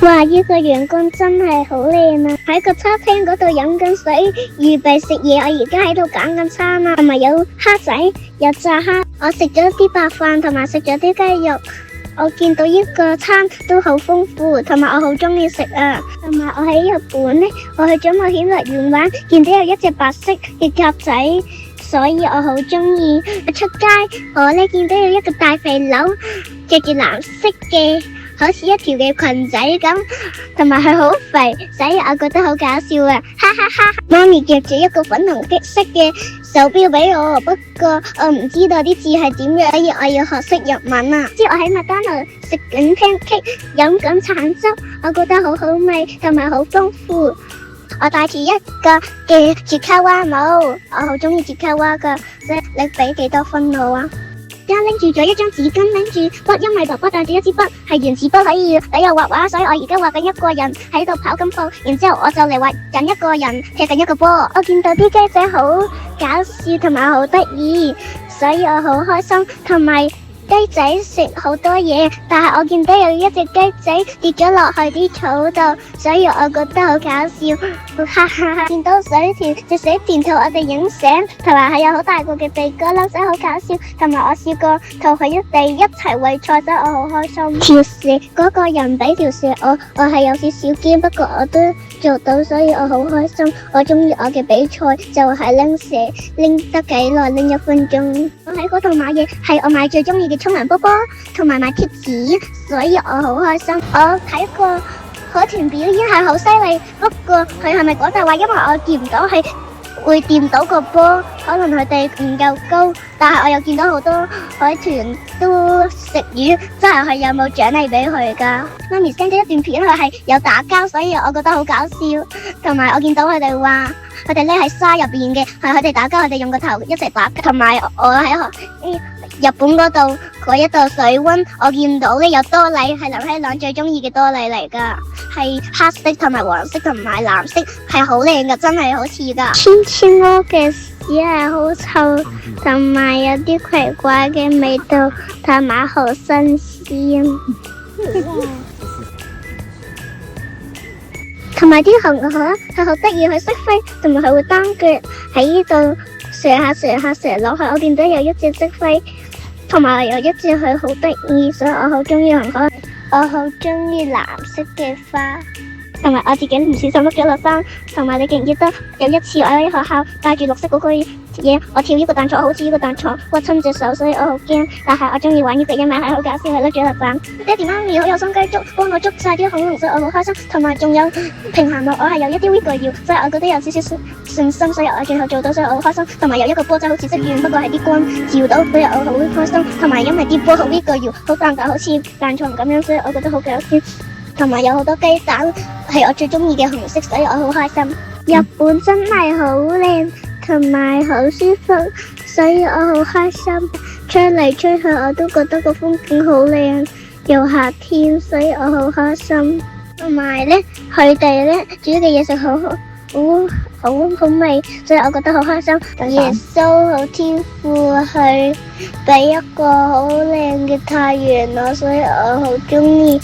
哇！呢個陽光真係好靚啊！喺個餐廳嗰度飲緊水，預備食嘢。我而家喺度揀緊餐啊，同埋有蝦仔，有炸蝦。我食咗啲白飯，同埋食咗啲雞肉。我見到呢個餐都好豐富，同埋我好中意食啊！同埋我喺日本呢，我去咗冒險樂園玩，見到有一隻白色嘅鴿仔，所以我好中意。出街我呢見到有一個大肥佬，着住藍色嘅，好似一條嘅裙仔咁，同埋佢好肥，所以我覺得好搞笑啊！哈哈哈！媽咪着住一個粉紅色嘅手錶俾我，不過我唔知道啲字係點樣，所以我要學識日文啊！之後我喺麥當勞食緊 pancake，飲緊橙汁，我覺得好好味，同埋好豐富。我戴住一個嘅傑卡蛙帽，我好中意傑卡蛙噶，你俾幾多分我啊？而家拎住咗一張紙巾，拎住筆，因為爸爸帶住一支筆，係原子筆可以俾我畫畫，所以我而家畫緊一個人喺度跑緊步，然之後我就嚟畫緊一個人踢緊一個波。我見到啲雞仔好搞笑同埋好得意，所以我好開心。同埋雞仔食好多嘢，但係我見到有一隻雞仔跌咗落去啲草度，所以我覺得好搞笑。哈哈哈！見到水田，隻水田同我哋影相，同埋係有好大個嘅鼻哥粒，所以好搞笑。同埋我試過同佢一齊餵菜，所以我好開心。條蛇嗰個人俾條蛇我係有少少驚，不過我都做到，所以我好開心。我中意我嘅比賽就係拎蛇，拎得幾耐，拎1分鐘。我喺嗰度買嘢，係我買最中意嘅沖涼波波，同埋買貼紙，所以我好開心。我睇過海豚表演係好犀利，不過佢係咪講大話？因為我見唔到係會掂到個波，可能佢哋唔夠高。但係我又見到好多海豚都食魚，即係佢有冇獎勵俾佢噶？媽咪 send 咗一段片，佢係有打交，所以我覺得好搞笑。同埋我見到佢哋話，佢哋匿喺沙入邊嘅，係佢哋打交，佢哋用個頭一齊打。同埋我喺日本嗰度嗰一度水溫，我見到呢有多利，係劉希朗最中意嘅多利嚟噶，係黑色同埋黃色同埋藍色，係好靚噶，真係好似噶。千千窩嘅屎係好臭，同埋有啲奇怪嘅味道，同埋好新鮮。同埋啲熊佢好得意，佢識飛，同埋佢會單腳喺呢度射下落去。我見到有一隻識飛，同埋有一隻佢好得意，所以我好中意熊可愛。我好中意藍色嘅花，同埋我自己唔小心碌咗落山。同埋你記唔記得有一次我喺學校帶住綠色嗰個嘢，我跳呢個彈床，好似呢個彈床屈親隻手，所以我好驚。但係我中意玩呢隻，因為係好搞笑，係碌咗落山。爹哋媽咪好有心機幫我捉晒啲恐龍，所以我好開心。同埋仲有平衡木，我係有一啲 wiggle 要，所以我覺得有少少信心，所以我最後做到，所以我好開心。同埋有一個波仔好似識遠，不過係啲光照到，所以我好開心。同埋因為啲波好 wiggle 要，好彈好似彈床咁樣，所以我覺得好搞笑。同埋有好多雞蛋係我最中意嘅紅色，所以我好開心。日本真係好靚，同埋好舒服，所以我好開心。吹嚟吹去我都覺得個風景好靚，又夏天，所以我好開心。同埋呢，佢哋呢煮嘅嘢食好味，所以我覺得好開心。耶穌好天父去俾一個好靚嘅太陽我，所以我好中意。